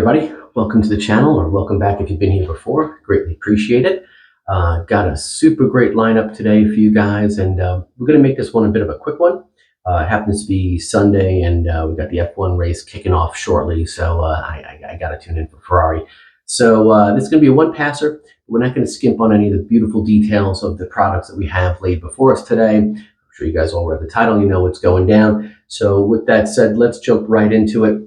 everybody, welcome to the channel, or welcome back if you've been here before. Greatly appreciate it. Got a super great lineup today for you guys, and we're going to make this one a bit of a quick one. It happens to be Sunday, and we got the F1 race kicking off shortly, so I got to tune in for Ferrari. So this is going to be a one-passer. We're not going to skimp on any of the beautiful details of the products that we have laid before us today. I'm sure you guys all read the title, you know what's going down. So with that said, let's jump right into it.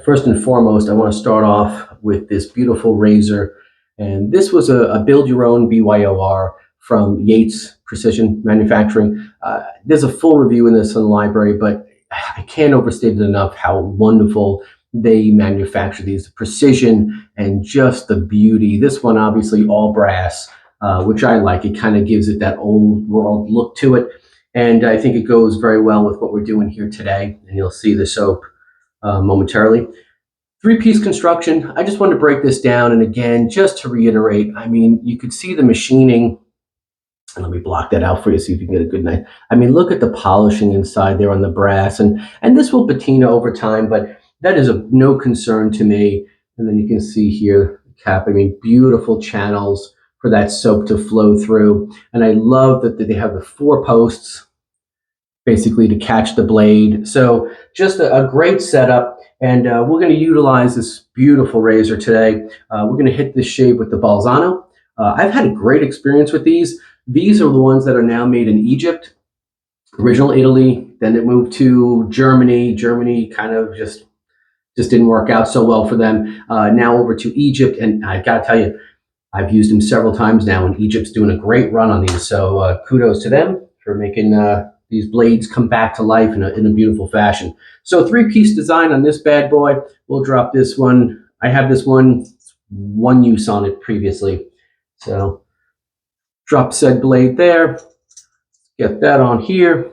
First and foremost, I want to start off with this beautiful razor, and this was a build-your-own BYOR from Yates Precision Manufacturing. There's a full review in this in the library, but I can't overstate it enough how wonderful they manufacture these. The precision and just the beauty. This one obviously all brass, which I like. It kind of gives it that old world look to it, and I think it goes very well with what we're doing here today, and you'll see the soap momentarily. Three-piece construction. I just wanted to break this down, and again, just to reiterate, I mean, you could see the machining, and let me block that out for you so you can get a good night. I mean, look at the polishing inside there on the brass, and this will patina over time, but that is of no concern to me. And then you can see here the cap. I mean, beautiful channels for that soap to flow through, and I love that they have the 4 posts basically to catch the blade. So just a great setup, and we're going to utilize this beautiful razor today. We're going to hit this shave with the Bolzano. I've had a great experience with these. These are the ones that are now made in Egypt, original Italy, then it moved to Germany. Germany kind of just didn't work out so well for them. Now over to Egypt, and I got to tell you, I've used them several times now, and Egypt's doing a great run on these. So kudos to them for making these blades come back to life in a beautiful fashion. So 3-piece design on this bad boy. We'll drop this one. I have this one use on it previously. So drop said blade there. Get that on here.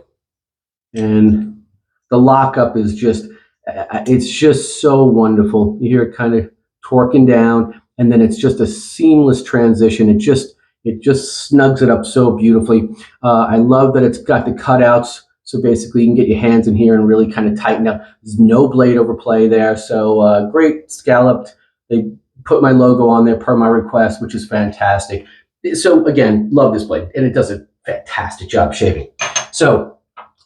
And the lockup is just, it's just so wonderful. You hear it kind of torquing down, and then it's just a seamless transition. It just snugs it up so beautifully. I love that it's got the cutouts, so basically you can get your hands in here and really kind of tighten up. There's no blade overplay there, so great scalloped. They put my logo on there per my request, which is fantastic. So again, love this blade, and it does a fantastic job shaving. So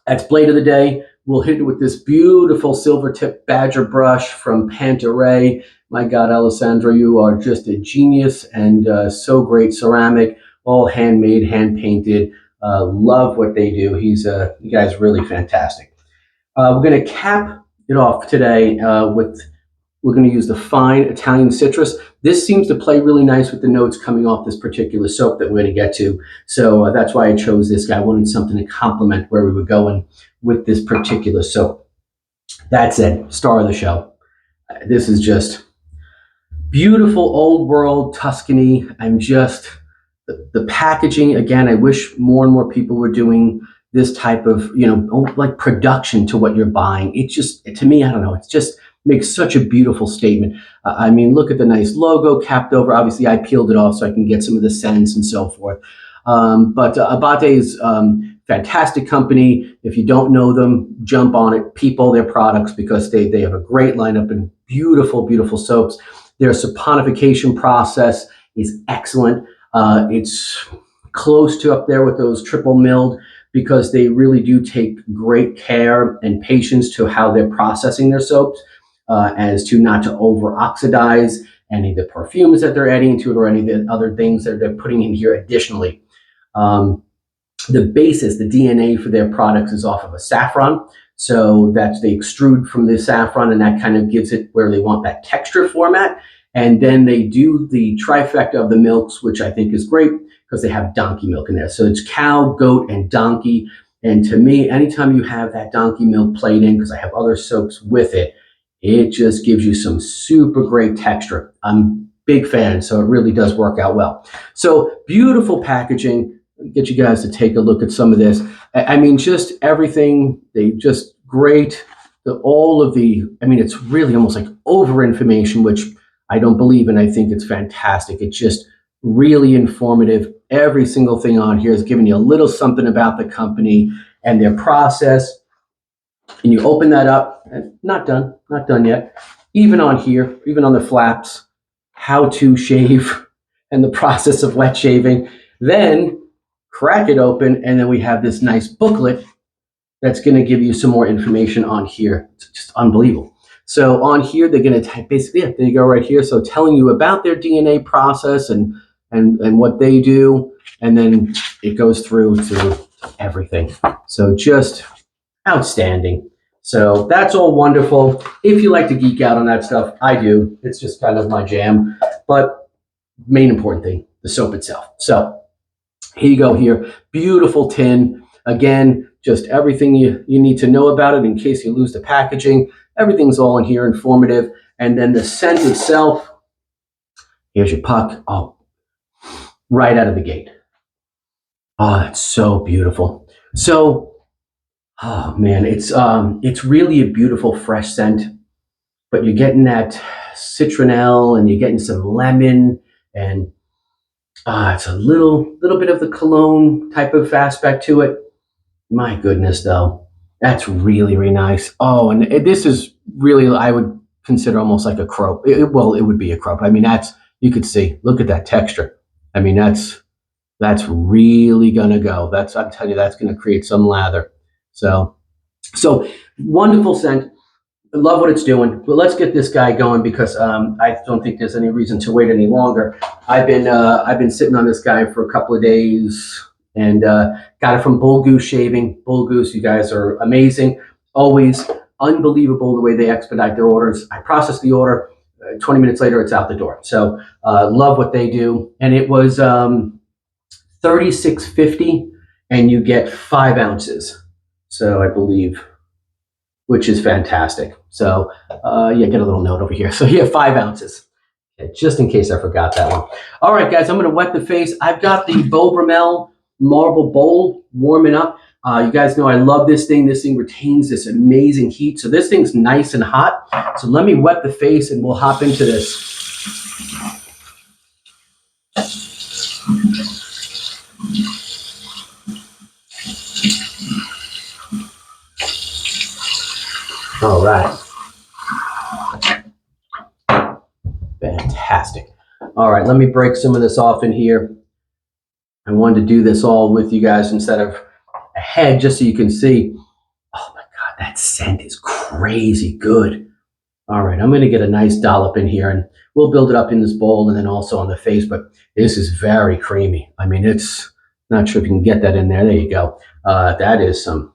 that's blade of the day. We'll hit it with this beautiful Silvertip Badger brush from Panta Rei. My God, Alessandro, you are just a genius, and so great. Ceramic, all handmade, hand-painted. Love what they do. You guys really fantastic. We're going to cap it off today we're going to use the Fine Italian Citrus. This seems to play really nice with the notes coming off this particular soap that we're going to get to. So that's why I chose this guy. I wanted something to complement where we were going with this particular soap. That said, star of the show. This is just beautiful old world Tuscany. I'm just, the packaging, again, I wish more and more people were doing this type of, like production to what you're buying. It just, to me, I don't know, it's just makes such a beautiful statement. I mean, look at the nice logo capped over. Obviously, I peeled it off so I can get some of the scents and so forth. But Abbate is fantastic company. If you don't know them, jump on it, people their products, because they have a great lineup and beautiful, beautiful soaps. Their saponification process is excellent. It's close to up there with those triple milled, because they really do take great care and patience to how they're processing their soaps, as to not to over oxidize any of the perfumes that they're adding into it or any of the other things that they're putting in here additionally. The basis, the DNA for their products is off of a saffron. So that's, they extrude from the saffron, and that kind of gives it where they want that texture format. And then they do the trifecta of the milks, which I think is great because they have donkey milk in there. So it's cow, goat, and donkey. And to me, anytime you have that donkey milk played in, because I have other soaps with it, it just gives you some super great texture. I'm a big fan, so it really does work out well. So beautiful packaging. Get you guys to take a look at some of this. I mean, just everything, they just great. I mean, it's really almost like over information, which I don't believe in. I think it's fantastic. It's just really informative. Every single thing on here is giving you a little something about the company and their process. And you open that up, and not done yet. even on here, even on the flaps, how to shave and the process of wet shaving. Then crack it open, and then we have this nice booklet that's going to give you some more information on here. It's just unbelievable. So on here, they're going to basically, yeah, there you go right here. So telling you about their DNA process and what they do, and then it goes through to everything. So just outstanding. So that's all wonderful. If you like to geek out on that stuff, I do. It's just kind of my jam. But main important thing, the soap itself. So here you go here. Beautiful tin. Again, just everything you need to know about it in case you lose the packaging. Everything's all in here, informative. And then the scent itself, here's your puck. Oh, right out of the gate. Oh, it's so beautiful. So, oh man, it's really a beautiful fresh scent, but you're getting that citronelle and you're getting some lemon, and it's a little bit of the cologne type of aspect to it. My goodness, though, that's really, really nice. Oh, and this is really, I would consider almost like a crope. Well, it would be a crope. I mean, that's, you could see, look at that texture. I mean, that's really gonna go. I'm telling you, that's gonna create some lather. So wonderful scent. I love what it's doing. But let's get this guy going because I don't think there's any reason to wait any longer. I've been sitting on this guy for a couple of days and got it from Bull Goose Shaving. Bull Goose, you guys are amazing. Always unbelievable the way they expedite their orders. I process the order. 20 minutes later, it's out the door. So love what they do. And it was $36.50, and you get 5 ounces. So I believe, which is fantastic. So yeah, get a little note over here. So yeah, 5 ounces. Okay, just in case I forgot that one. All right, guys, I'm going to wet the face. I've got the Beau Brummel marble bowl warming up. You guys know I love this thing. This thing retains this amazing heat. So this thing's nice and hot. So let me wet the face and we'll hop into this. All right. Fantastic. All right, let me break some of this off in here. I wanted to do this all with you guys instead of ahead, just so you can see. Oh my God, that scent is crazy good. All right, I'm going to get a nice dollop in here, and we'll build it up in this bowl and then also on the face, but this is very creamy. I mean, it's not sure if you can get that in there. There you go. That is some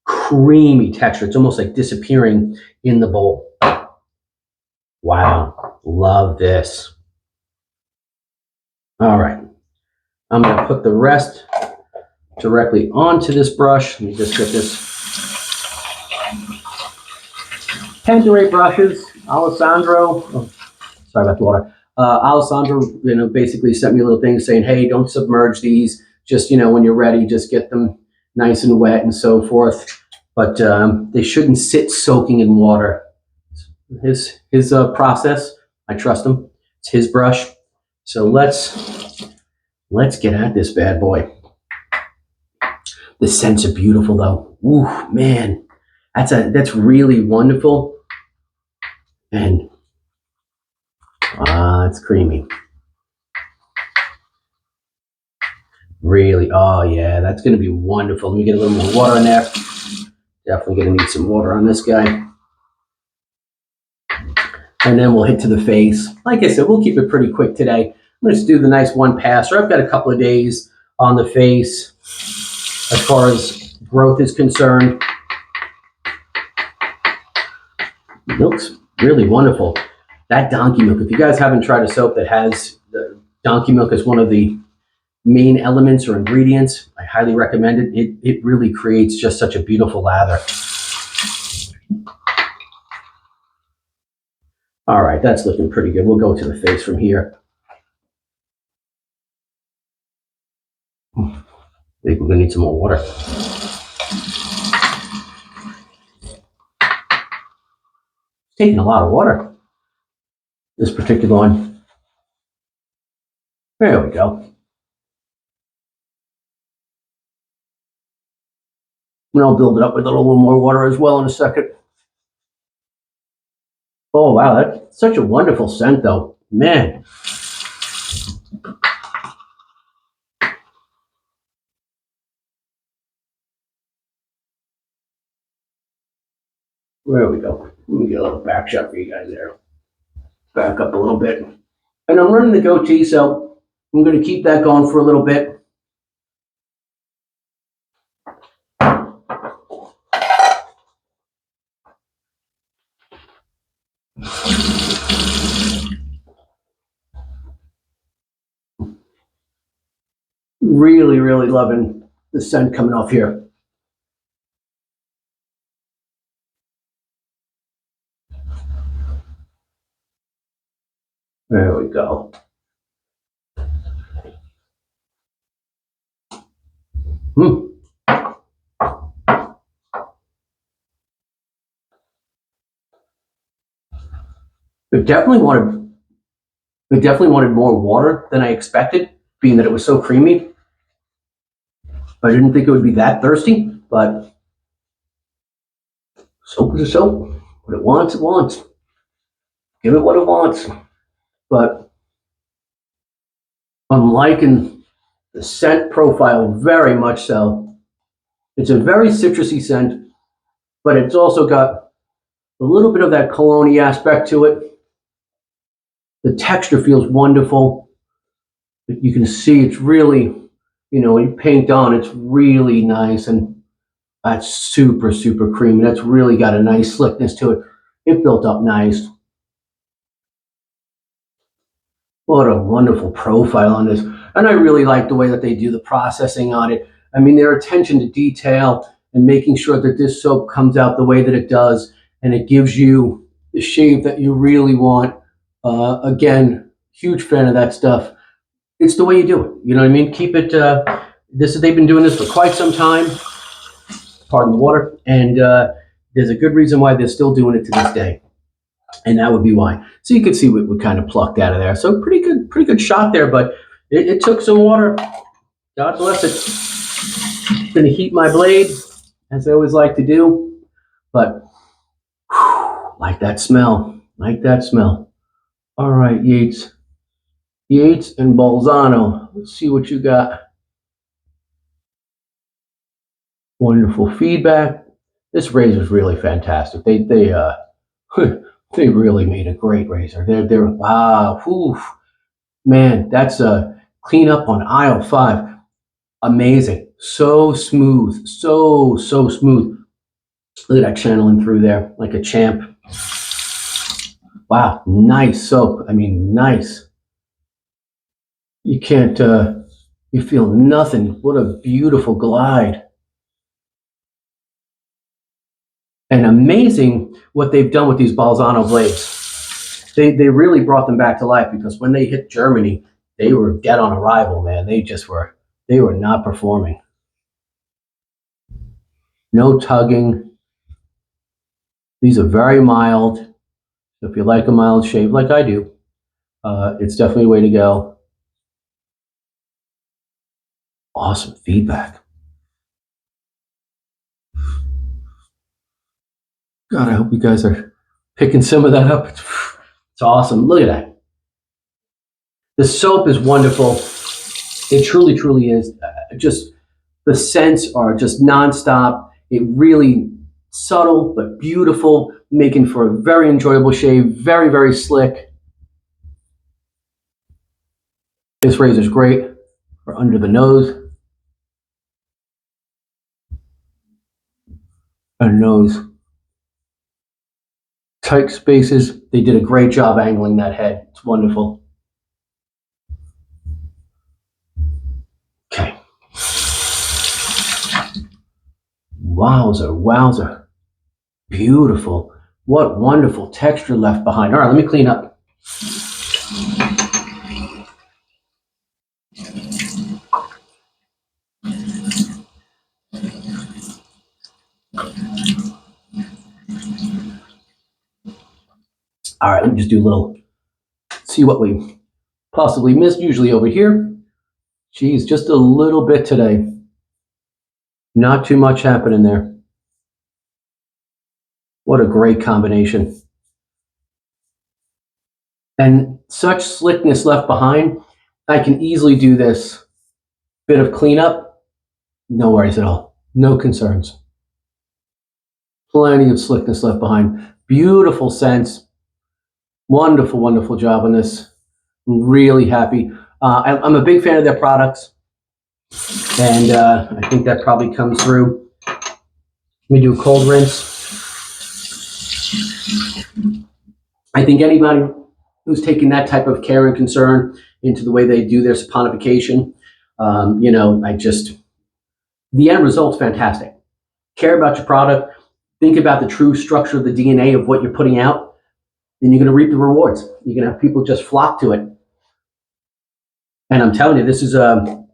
creamy texture. It's almost like disappearing in the bowl. Wow, love this. All right, I'm going to put the rest directly onto this brush. Let me just get this. Panta Rei brushes, Alessandro. Oh, sorry about the water. Alessandro, basically sent me a little thing saying, "Hey, don't submerge these. Just, when you're ready, just get them nice and wet and so forth." But they shouldn't sit soaking in water. His process, I trust him. It's his brush. So let's get at this bad boy. The scents are beautiful, though. Ooh, man, that's really wonderful. And it's creamy. Really, oh yeah, that's going to be wonderful. Let me get a little more water in there. Definitely going to need some water on this guy. And then we'll hit to the face. Like I said, we'll keep it pretty quick today. I'm going to just do the nice one passer. I've got a couple of days on the face as far as growth is concerned. It looks really wonderful. That donkey milk, if you guys haven't tried a soap that has the donkey milk as one of the main elements or ingredients, I highly recommend it. It really creates just such a beautiful lather. All right, that's looking pretty good. We'll go to the face from here. I think we're gonna need some more water. It's taking a lot of water, this particular one. There we go. And I'll build it up with a little more water as well in a second. Oh, wow, that's such a wonderful scent, though. Man. There we go. Let me get a little back shot for you guys there. Back up a little bit. And I'm running the goatee, so I'm going to keep that going for a little bit. Really, really loving the scent coming off here. There we go. It definitely wanted more water than I expected, being that it was so creamy. I didn't think it would be that thirsty, but soap is a soap. What it wants, it wants. Give it what it wants. But I'm liking the scent profile very much so. It's a very citrusy scent, but it's also got a little bit of that cologne aspect to it. The texture feels wonderful. You can see it's really, when you paint on, it's really nice, and that's super, super creamy. That's really got a nice slickness to it. It built up nice. What a wonderful profile on this. And I really like the way that they do the processing on it. I mean, their attention to detail and making sure that this soap comes out the way that it does, and it gives you the shave that you really want. Again, huge fan of that stuff. It's the way you do it. You know what I mean? Keep it. They've been doing this for quite some time. Pardon the water. And there's a good reason why they're still doing it to this day. And that would be why. So you can see what we kind of plucked out of there. So pretty good shot there, but it took some water. God bless it. Gonna heat my blade, as I always like to do. But like that smell. Like that smell. All right, Yates. Yates and Bolzano. Let's see what you got. Wonderful feedback. This razor is really fantastic. They they really made a great razor. They're wow, oof, man, that's a clean up on aisle 5. Amazing, so smooth, so smooth. Look at that channeling through there like a champ. Wow, nice soap. I mean, nice. You can't. You feel nothing. What a beautiful glide. And amazing what they've done with these Bolzano blades. They really brought them back to life, because when they hit Germany, they were dead on arrival, man. They were not performing. No tugging. These are very mild. So if you like a mild shave like I do, it's definitely a way to go. Awesome feedback. God, I hope you guys are picking some of that up. It's awesome. Look at that. The soap is wonderful. It truly, truly is. Just the scents are just nonstop. It really subtle but beautiful, making for a very enjoyable shave. Very, very slick. This razor's great for under the nose. And nose. Tight spaces. They did a great job angling that head. It's wonderful. Okay. Wowzer, wowzer. Beautiful. What wonderful texture left behind. All right, let me clean up. All right, let me just do a little, see what we possibly missed. Usually over here. Geez, just a little bit today. Not too much happening there. What a great combination. and such slickness left behind. I can easily do this bit of cleanup, no worries at all, no concerns. Plenty of slickness left behind. Beautiful scents. Wonderful, wonderful job on this. I'm really happy. I'm a big fan of their products, and I think that probably comes through. Let me do a cold rinse. I think anybody who's taking that type of care and concern into the way they do their saponification, the end result's fantastic. Care about your product, think about the true structure of the DNA of what you're putting out, and you're going to reap the rewards. You're going to have people just flock to it. And I'm telling you, this is a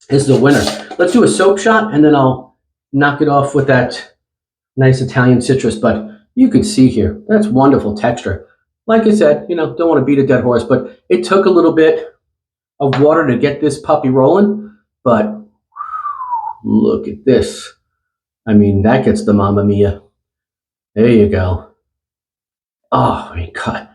winner. Let's do a soap shot, and then I'll knock it off with that nice Italian citrus. But you can see here, that's wonderful texture. Like I said, don't want to beat a dead horse, but it took a little bit of water to get this puppy rolling. But look at this. I mean, that gets the Mamma Mia. There you go. Oh, my God.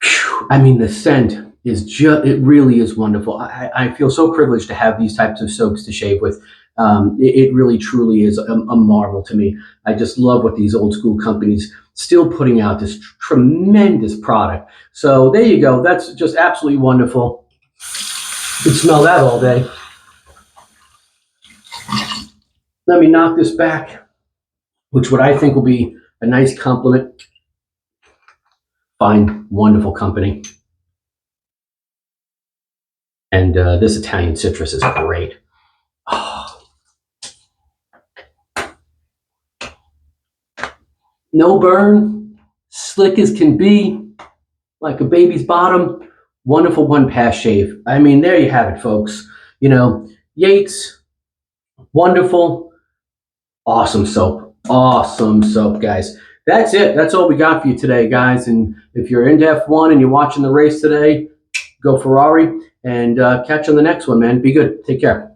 Whew. I mean, the scent is it really is wonderful. I feel so privileged to have these types of soaps to shave with. It really, truly is a marvel to me. I just love what these old school companies still putting out this tremendous product. So there you go. That's just absolutely wonderful. You can smell that all day. Let me knock this back, which what I think will be a nice compliment. Fine, wonderful company. And this Italian citrus is great. Oh. No burn, slick as can be, like a baby's bottom. Wonderful one-pass shave. I mean, there you have it, folks. Yates, wonderful, awesome soap. Awesome soap, guys. That's it. That's all we got for you today, guys. And if you're into F1 and you're watching the race today, go Ferrari, and catch you on the next one, man. Be good. Take care.